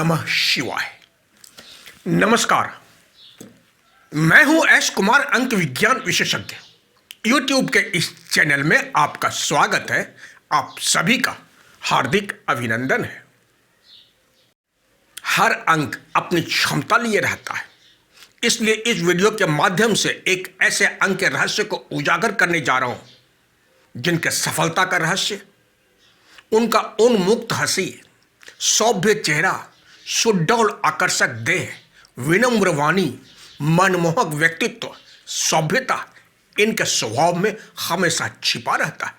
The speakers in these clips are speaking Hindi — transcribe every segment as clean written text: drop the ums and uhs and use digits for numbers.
नमः शिवाय। नमस्कार, मैं हूं एस कुमार, अंक विज्ञान विशेषज्ञ। यूट्यूब के इस चैनल में आपका स्वागत है। आप सभी का हार्दिक अभिनंदन है। हर अंक अपनी क्षमता लिए रहता है, इसलिए इस वीडियो के माध्यम से एक ऐसे अंक के रहस्य को उजागर करने जा रहा हूं जिनके सफलता का रहस्य उनका उन्मुक्त हंसी, सौभ्य चेहरा, सुडौल आकर्षक देह, विनम्र वाणी, मनमोहक व्यक्तित्व, सभ्यता इनके स्वभाव में हमेशा छिपा रहता है।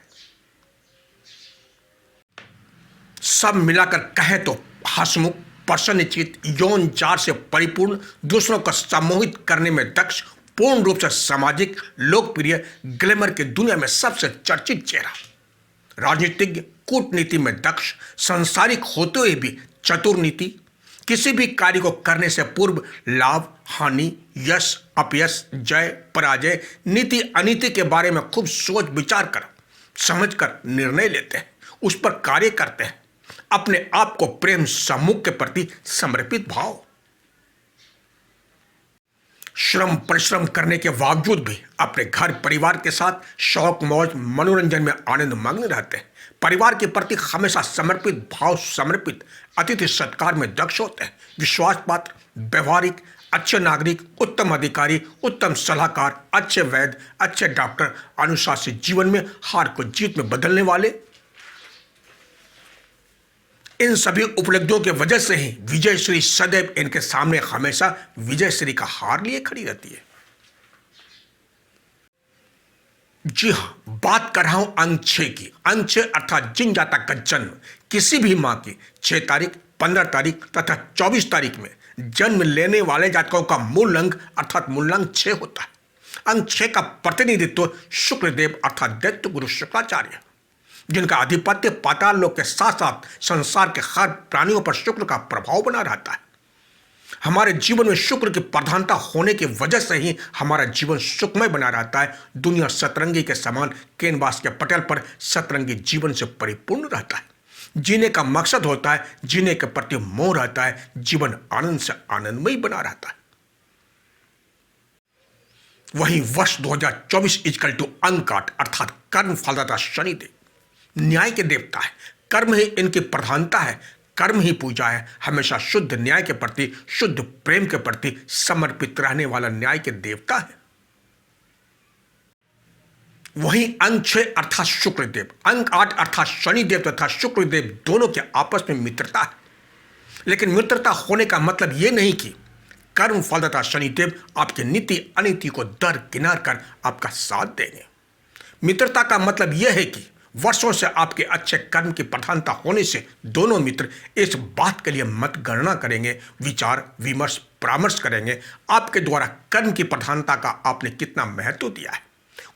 सब मिलाकर कहें तो हंसमुख, प्रसन्नचित, यौन चार से परिपूर्ण, दूसरों को सम्मोहित करने में दक्ष, पूर्ण रूप से सामाजिक, लोकप्रिय, ग्लैमर की दुनिया में सबसे चर्चित चेहरा, राजनीतिज्ञ, कूटनीति में दक्ष, सांसारिक होते हुए भी चतुर नीति, किसी भी कार्य को करने से पूर्व लाभ, हानि, यश, अपयश, जय, पराजय, नीति अनीति के बारे में खूब सोच विचार कर समझकर निर्णय लेते हैं, उस पर कार्य करते हैं। अपने आप को प्रेम समूह के प्रति समर्पित भाव, श्रम परिश्रम करने के बावजूद भी अपने घर परिवार के साथ शौक मौज मनोरंजन में आनंद मग्न रहते हैं। परिवार के प्रति हमेशा समर्पित भाव, समर्पित अतिथि सत्कार में दक्ष होते हैं। विश्वास पात्र, व्यवहारिक, अच्छे नागरिक, उत्तम अधिकारी, उत्तम सलाहकार, अच्छे वैद्य, अच्छे डॉक्टर, अनुशासित, जीवन में हार को जीत में बदलने वाले। इन सभी उपलब्धियों के वजह से ही विजय श्री सदैव इनके सामने हमेशा विजय श्री का हार लिए खड़ी रहती है। जी हां, बात कर रहा हूं अंक 6 की। अंक 6 अर्थात जिन जातक का जन्म किसी भी माह की 6 तारीख, 15 तारीख तथा 24 तारीख में जन्म लेने वाले जातकों का मूल अंक अर्थात मूलांक 6 होता है। अंक 6 का प्रतिनिधित्व शुक्रदेव अर्थात दैत्य गुरु शुक्राचार्य, जिनका आधिपत्य पाताल लोक के साथ साथ संसार के हर प्राणियों पर शुक्र का प्रभाव बना रहता है। हमारे जीवन में शुक्र की प्रधानता होने की वजह से ही हमारा जीवन सुखमय बना रहता है। दुनिया सतरंगी के समान कैनवास के पटल पर सतरंगी जीवन से परिपूर्ण रहता है। जीने का मकसद होता है, जीने के प्रति मोह रहता है, जीवन आनंद से आनंदमय बना रहता है। वही वर्ष 2024 इक्वल टू अंक 8 अर्थात कर्म फलदाता शनिदेव न्याय के देवता है। कर्म ही इनकी प्रधानता है, कर्म ही पूजा है। हमेशा शुद्ध न्याय के प्रति, शुद्ध प्रेम के प्रति समर्पित रहने वाला न्याय के देवता है। वहीं अंक 6 अर्थात शुक्रदेव, अंक 8 अर्थात शनिदेव तथा शुक्रदेव दोनों के आपस में मित्रता है। लेकिन मित्रता होने का मतलब यह नहीं कि कर्म फलदाता शनिदेव आपकी नीति अनीति को दरकिनार कर आपका साथ देंगे। मित्रता का मतलब यह है कि वर्षों से आपके अच्छे कर्म की प्रधानता होने से दोनों मित्र इस बात के लिए मतगणना करेंगे, विचार विमर्श परामर्श करेंगे आपके द्वारा कर्म की प्रधानता का आपने कितना महत्व दिया है।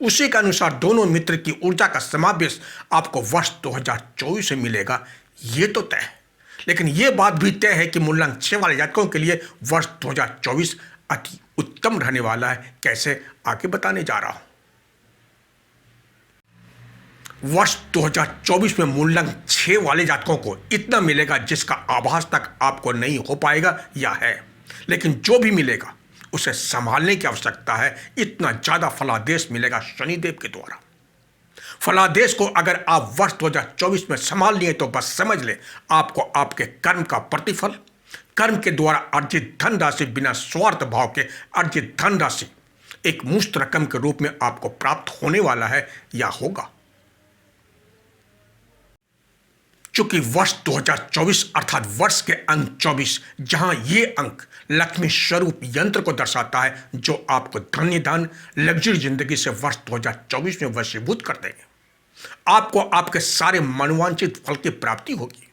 उसी के अनुसार दोनों मित्र की ऊर्जा का समावेश आपको वर्ष 2024 में मिलेगा, ये तो तय है। लेकिन ये बात भी तय है कि मूलांक 6 वाले जातकों के लिए वर्ष 2024 अति उत्तम रहने वाला है। कैसे, आगे बताने जा रहा हूं। वर्ष 2024 में मूलांक 6 वाले जातकों को इतना मिलेगा जिसका आभास तक आपको नहीं हो पाएगा या है, लेकिन जो भी मिलेगा उसे संभालने की आवश्यकता है। इतना ज्यादा फलादेश मिलेगा शनिदेव के द्वारा। फलादेश को अगर आप वर्ष 2024 में संभाल लिए तो बस समझ ले आपको आपके कर्म का प्रतिफल, कर्म के द्वारा अर्जित धन राशि, बिना स्वार्थ भाव के अर्जित धन राशि एक मुश्त रकम के रूप में आपको प्राप्त होने वाला है या होगा। चूंकि वर्ष 2024 अर्थात वर्ष के अंक 24, जहां ये अंक लक्ष्मी स्वरूप यंत्र को दर्शाता है जो आपको धन्य दान, लग्जरी जिंदगी से वर्ष 2024 में वशीभूत कर देंगे। आपको आपके सारे मनोवांछित फल की प्राप्ति होगी।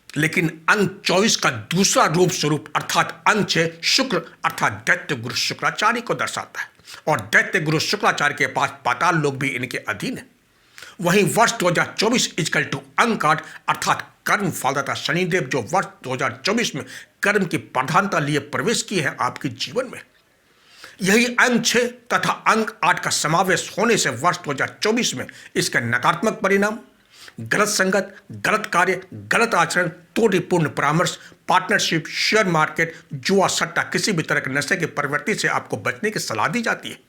लेकिन अंक 24 का दूसरा रूप स्वरूप अर्थात अंक 6 शुक्र अर्थात दैत्य गुरु शुक्राचार्य को दर्शाता है, और दैत्य गुरु शुक्राचार्य के पास पाताल लोक भी इनके अधीन है। वहीं वर्ष 2024 इक्वल टू अंक 8 अर्थात कर्म फलदाता शनिदेव जो वर्ष 2024 में कर्म की प्रधानता लिए प्रवेश किए हैं आपके जीवन में, यही अंक 6 तथा अंक 8 का समावेश होने से वर्ष 2024 में इसके नकारात्मक परिणाम, गलत संगत, गलत कार्य, गलत आचरण, त्रुटिपूर्ण परामर्श, पार्टनरशिप, शेयर मार्केट, जुआ, सट्टा, किसी भी तरह के नशे की प्रवृत्ति से आपको बचने की सलाह दी जाती है।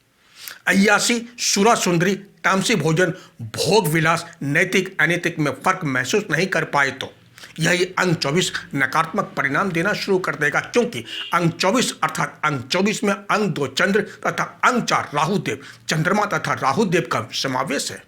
अय्यासी, सुरा सुंदरी, तामसी भोजन, भोग विलास, नैतिक अनैतिक में फर्क महसूस नहीं कर पाए तो यही अंक 24 नकारात्मक परिणाम देना शुरू कर देगा, क्योंकि अंक 24 अर्थात अंक 24 में अंक 2 चंद्र तथा अंक 4 राहुदेव, चंद्रमा तथा राहुदेव का समावेश है।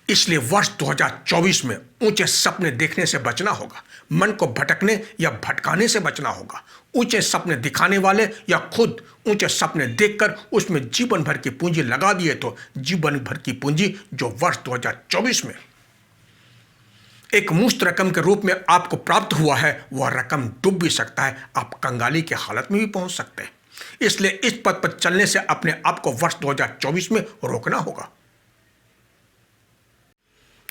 इसलिए वर्ष 2024 में ऊंचे सपने देखने से बचना होगा, मन को भटकने या भटकाने से बचना होगा। ऊंचे सपने दिखाने वाले या खुद ऊंचे सपने देखकर उसमें जीवन भर की पूंजी लगा दिए तो जीवन भर की पूंजी जो वर्ष 2024 में एक मुश्त रकम के रूप में आपको प्राप्त हुआ है, वह रकम डूब भी सकता है, आप कंगाली की हालत में भी पहुंच सकते हैं। इसलिए इस पथ पर चलने से अपने आप को वर्ष 2024 में रोकना होगा,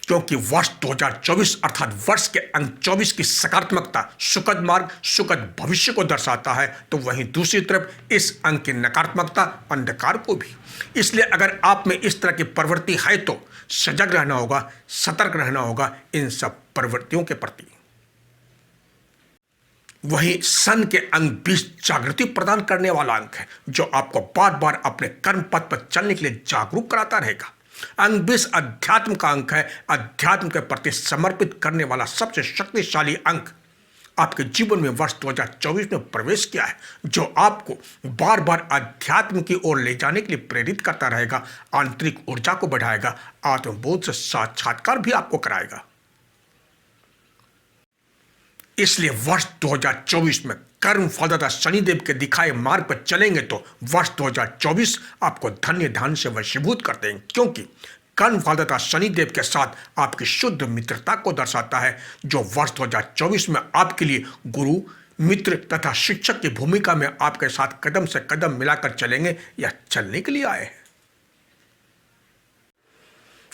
क्योंकि वर्ष 2024 अर्थात वर्ष के अंक 24 की सकारात्मकता सुखद मार्ग, सुखद भविष्य को दर्शाता है, तो वहीं दूसरी तरफ इस अंक की नकारात्मकता अंधकार को भी। इसलिए अगर आप में इस तरह की प्रवृत्ति है तो सजग रहना होगा, सतर्क रहना होगा इन सब प्रवृत्तियों के प्रति। वही सन के अंक 20 जागृति प्रदान करने वाला अंक है, जो आपको बार बार अपने कर्म पथ पर चलने के लिए जागरूक कराता रहेगा। अंक 20 अध्यात्म का अंक है, अध्यात्म के प्रति समर्पित करने वाला सबसे शक्तिशाली अंक आपके जीवन में वर्ष 2024 में प्रवेश किया है, जो आपको बार बार अध्यात्म की ओर ले जाने के लिए प्रेरित करता रहेगा, आंतरिक ऊर्जा को बढ़ाएगा, आत्मबोध से साक्षात्कार भी आपको कराएगा। इसलिए वर्ष 2024 में कर्म फलदाता शनिदेव के दिखाए मार्ग पर चलेंगे तो वर्ष 2024 आपको धन्य धान्य से वशीभूत कर देंगे, क्योंकि कर्म फलदाता शनिदेव के साथ आपकी शुद्ध मित्रता को दर्शाता है, जो वर्ष 2024 में आपके लिए गुरु, मित्र तथा शिक्षक की भूमिका में आपके साथ कदम से कदम मिलाकर चलेंगे या चलने के लिए आए हैं।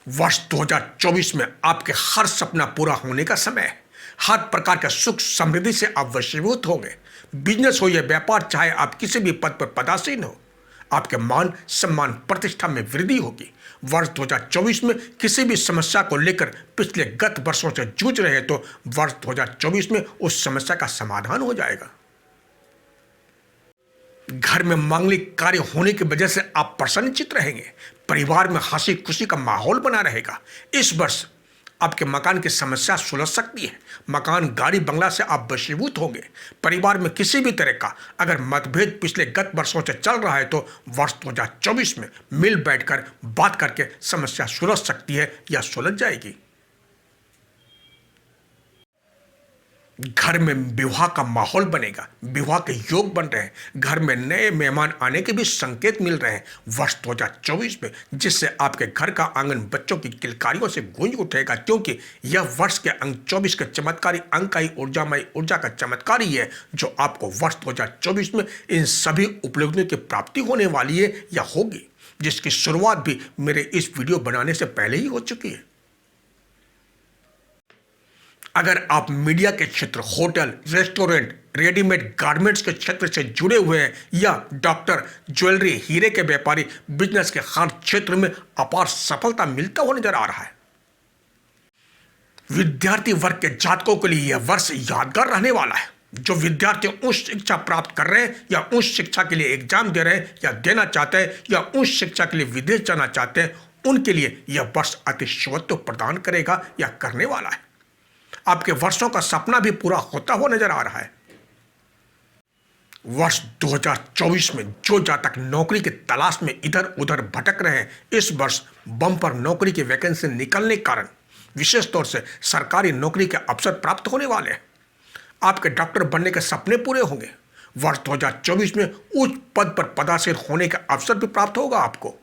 वर्ष 2024 में आपके हर सपना पूरा होने का समय है। हर प्रकार के सुख समृद्धि से आप वशीभूत होंगे। बिजनेस हो या व्यापार, चाहे आप किसी भी पद पर पदासीन हो, आपके मान सम्मान प्रतिष्ठा में वृद्धि होगी। वर्ष 2024 में किसी भी समस्या को लेकर पिछले गत वर्षों से जूझ रहे तो वर्ष 2024 में उस समस्या का समाधान हो जाएगा। घर में मांगलिक कार्य होने की वजह से आप प्रसन्नचित्त रहेंगे। परिवार में हंसी खुशी का माहौल बना रहेगा। इस वर्ष आपके मकान की समस्या सुलझ सकती है। मकान, गाड़ी, बंगला से आप वशीभूत होंगे। परिवार में किसी भी तरह का अगर मतभेद पिछले गत वर्षों से चल रहा है तो वर्ष 2024 में मिल बैठकर बात करके समस्या सुलझ सकती है या सुलझ जाएगी। घर में विवाह का माहौल बनेगा, विवाह के योग बन रहे हैं। घर में नए मेहमान आने के भी संकेत मिल रहे हैं वर्ष 2024 में, जिससे आपके घर का आंगन बच्चों की किलकारियों से गूंज उठेगा, क्योंकि यह वर्ष के अंक 24 के चमत्कारी अंक का ऊर्जामय ऊर्जा का चमत्कार ही है, जो आपको वर्ष 2024 में इन सभी उपलब्धियों की प्राप्ति होने वाली है या होगी, जिसकी शुरुआत भी मेरे इस वीडियो बनाने से पहले ही हो चुकी है। अगर आप मीडिया के क्षेत्र, होटल, रेस्टोरेंट, रेडीमेड गारमेंट्स के क्षेत्र से जुड़े हुए हैं या डॉक्टर, ज्वेलरी, हीरे के व्यापारी, बिजनेस के हर क्षेत्र में अपार सफलता मिलता हुआ नजर आ रहा है। विद्यार्थी वर्ग के जातकों के लिए यह वर्ष यादगार रहने वाला है। जो विद्यार्थी उच्च शिक्षा प्राप्त कर रहे हैं या उच्च शिक्षा के लिए एग्जाम दे रहे हैं या देना चाहते हैं या उच्च शिक्षा के लिए विदेश जाना चाहते हैं, उनके लिए यह वर्ष अति शुभत्व प्रदान करेगा या करने वाला है। आपके वर्षों का सपना भी पूरा होता हुआ नजर आ रहा है। वर्ष 2024 में जो जातक नौकरी की तलाश में इधर उधर भटक रहे हैं, इस वर्ष बम्पर नौकरी की वैकेंसी निकलने के कारण विशेष तौर से सरकारी नौकरी के अवसर प्राप्त होने वाले हैं। आपके डॉक्टर बनने के सपने पूरे होंगे। वर्ष 2024 में उच्च पद पर पदासीन होने का अवसर भी प्राप्त होगा आपको।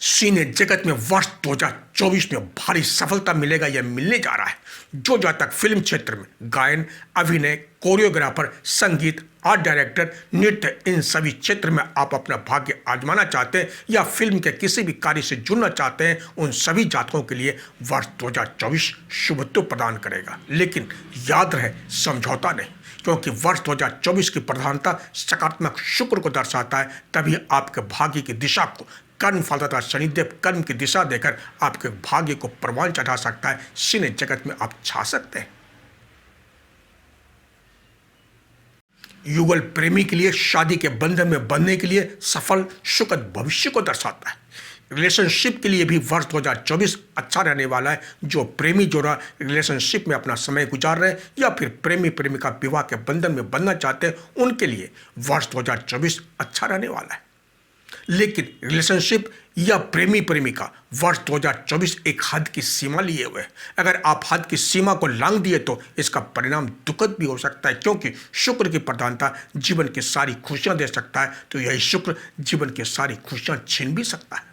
सिने जगत में वर्ष 2024 में भारी सफलता मिलेगा या मिलने जा रहा है। जो जहाँ तक फिल्म क्षेत्र में गायन, अभिनय, कोरियोग्राफर, संगीत, आर्ट डायरेक्टर, नृत्य, इन सभी क्षेत्र में आप अपना भाग्य आजमाना चाहते हैं या फिल्म के किसी भी कार्य से जुड़ना चाहते हैं, उन सभी जातकों के लिए वर्ष 2024 शुभत्व प्रदान करेगा। लेकिन याद रहे, समझौता नहीं, क्योंकि वर्ष 2024 की प्रधानता सकारात्मक शुक्र को दर्शाता है। तभी आपके भाग्य की दिशा को कर्म फलदाता शनिदेव कर्म की दिशा देकर आपके भाग्य को परवान चढ़ा सकता है। सिने जगत में आप छा सकते हैं। युगल प्रेमी के लिए शादी के बंधन में बंधने के लिए सफल सुखद भविष्य को दर्शाता है। रिलेशनशिप के लिए भी वर्ष 2024 अच्छा रहने वाला है। जो प्रेमी जोड़ा रिलेशनशिप में अपना समय गुजार रहे हैं या फिर प्रेमी प्रेमिका विवाह के बंधन में बंधना चाहते हैं, उनके लिए वर्ष 2024 अच्छा रहने वाला है। लेकिन रिलेशनशिप या प्रेमी प्रेमिका वर्ष 2024 एक हद की सीमा लिए हुए है। अगर आप हद की सीमा को लांघ दिए तो इसका परिणाम दुखद भी हो सकता है, क्योंकि शुक्र की प्रधानता जीवन की सारी खुशियां दे सकता है, तो यही शुक्र जीवन की सारी खुशियां छीन भी सकता है।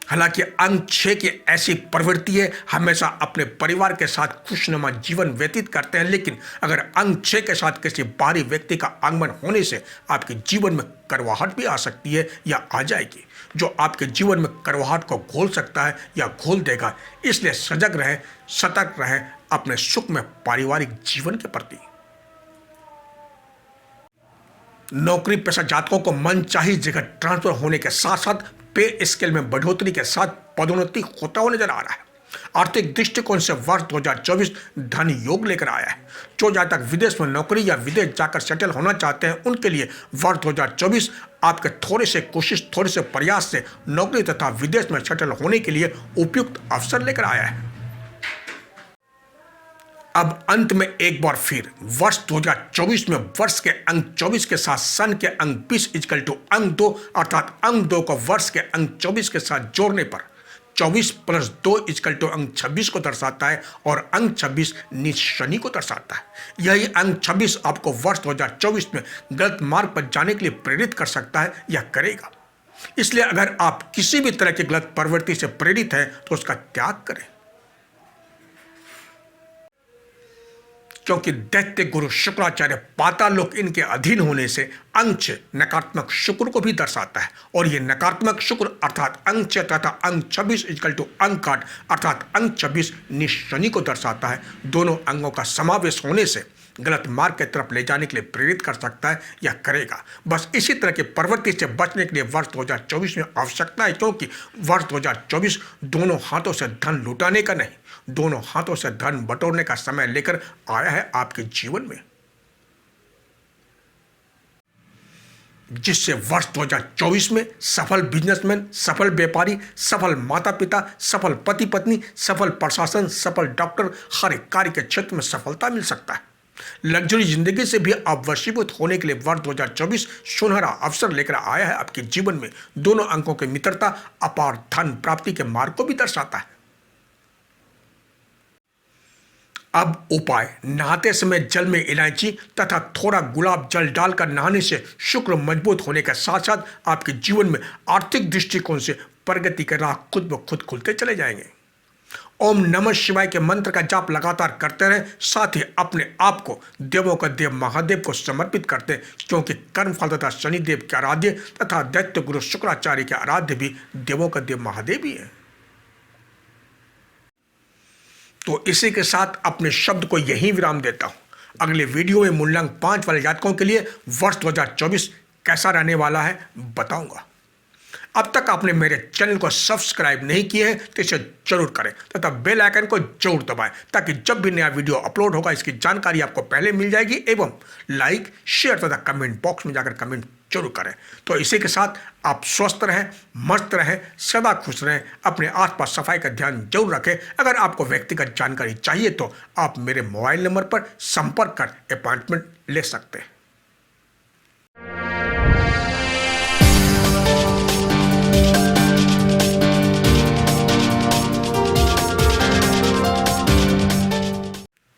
हालांकि अंक 6 की ऐसी प्रवृत्ति है, हमेशा अपने परिवार के साथ खुशनुमा जीवन व्यतीत करते हैं। लेकिन अगर अंक 6 के साथ किसी बाहरी व्यक्ति का आगमन होने से आपके जीवन में कड़वाहट भी आ सकती है या आ जाएगी, जो आपके जीवन में कड़वाहट को घोल सकता है या घोल देगा। इसलिए सजग रहें, सतर्क रहें अपने सुख में पारिवारिक जीवन के प्रति। नौकरी पेशा जातकों को मनचाही जगह ट्रांसफर होने के साथ साथ पे स्केल में बढ़ोतरी के साथ पदोन्नति होता हुआ नजर आ रहा है। आर्थिक दृष्टिकोण से वर्ष 2024 धन योग लेकर आया है। जो जहाँ तक विदेश में नौकरी या विदेश जाकर सेटल होना चाहते हैं, उनके लिए वर्ष 2024 आपके थोड़े से कोशिश, थोड़े से प्रयास से नौकरी तथा विदेश में सेटल होने के लिए उपयुक्त अवसर लेकर आया है। अब अंत में एक बार फिर वर्ष 2024 में वर्ष के अंक 24 के साथ सन के अंक 20 इक्वल टू अंक 2 अर्थात अंक 2 को वर्ष के अंक 24 के साथ जोड़ने पर 24 + 2 इक्वल टू अंक 26 को दर्शाता है और अंक 26 नीच शनि को दर्शाता है। यही अंक 26 आपको वर्ष 2024 में गलत मार्ग पर जाने के लिए प्रेरित कर सकता है या करेगा। इसलिए अगर आप किसी भी तरह की गलत प्रवृत्ति से प्रेरित हैं तो उसका त्याग करें, क्योंकि दैत्य गुरु शुक्राचार्य पाताल लोक इनके अधीन होने से अंक 6 नकारात्मक शुक्र को भी दर्शाता है। और ये नकारात्मक शुक्र अर्थात अंक 6 तथा अंक 26 इक्वल टू अंक 8 अर्थात अंक 26 नीच शनि को दर्शाता है। दोनों अंगों का समावेश होने से गलत मार्ग की तरफ ले जाने के लिए प्रेरित कर सकता है या करेगा। बस इसी तरह की प्रवृत्ति से बचने के लिए वर्ष 2024 में आवश्यकता है, क्योंकि वर्ष 2024 दोनों हाथों से धन लुटाने का नहीं, दोनों हाथों से धन बटोरने का समय लेकर आया है आपके जीवन में, जिससे वर्ष 2024 में सफल बिजनेसमैन, सफल व्यापारी, सफल माता पिता, सफल पति पत्नी, सफल प्रशासन, सफल डॉक्टर, हर एक कार्य के क्षेत्र में सफलता मिल सकता है। लग्जरी जिंदगी से भी आप वशीभूत होने के लिए वर्ष 2024 सुनहरा अवसर लेकर आया है आपके जीवन में। दोनों अंकों की मित्रता अपार धन प्राप्ति के मार्ग को भी दर्शाता है। अब उपाय: नहाते समय जल में इलायची तथा थोड़ा गुलाब जल डालकर नहाने से शुक्र मजबूत होने के साथ साथ आपके जीवन में आर्थिक दृष्टिकोण से प्रगति के राह खुद ब खुद खुलते चले जाएंगे। ओम नमः शिवाय के मंत्र का जाप लगातार करते रहें, साथ ही अपने आप को देवों का देव महादेव को समर्पित करते हैं, क्योंकि कर्म फलदाता शनिदेव के आराध्य तथा दैत्य गुरु शुक्राचार्य के आराध्य भी देवों का देव महादेव ही है। तो इसी के साथ अपने शब्द को यहीं विराम देता हूं। अगले वीडियो में मूल्यांक 5 वाले जातकों के लिए वर्ष 2024 कैसा रहने वाला है बताऊंगा। अब तक आपने मेरे चैनल को सब्सक्राइब नहीं किए हैं तो इसे जरूर करें तथा बेल आइकन को जरूर दबाएं, ताकि जब भी नया वीडियो अपलोड होगा इसकी जानकारी आपको पहले मिल जाएगी। एवं लाइक, शेयर तथा कमेंट बॉक्स में जाकर कमेंट जरूर करें। तो इसी के साथ आप स्वस्थ रहें, मस्त रहें, सदा खुश रहें, अपने आसपास सफाई का ध्यान जरूर रखें। अगर आपको व्यक्तिगत जानकारी चाहिए तो आप मेरे मोबाइल नंबर पर संपर्क कर अपॉइंटमेंट ले सकते हैं।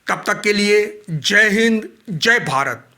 तब तक के लिए जय हिंद, जय भारत।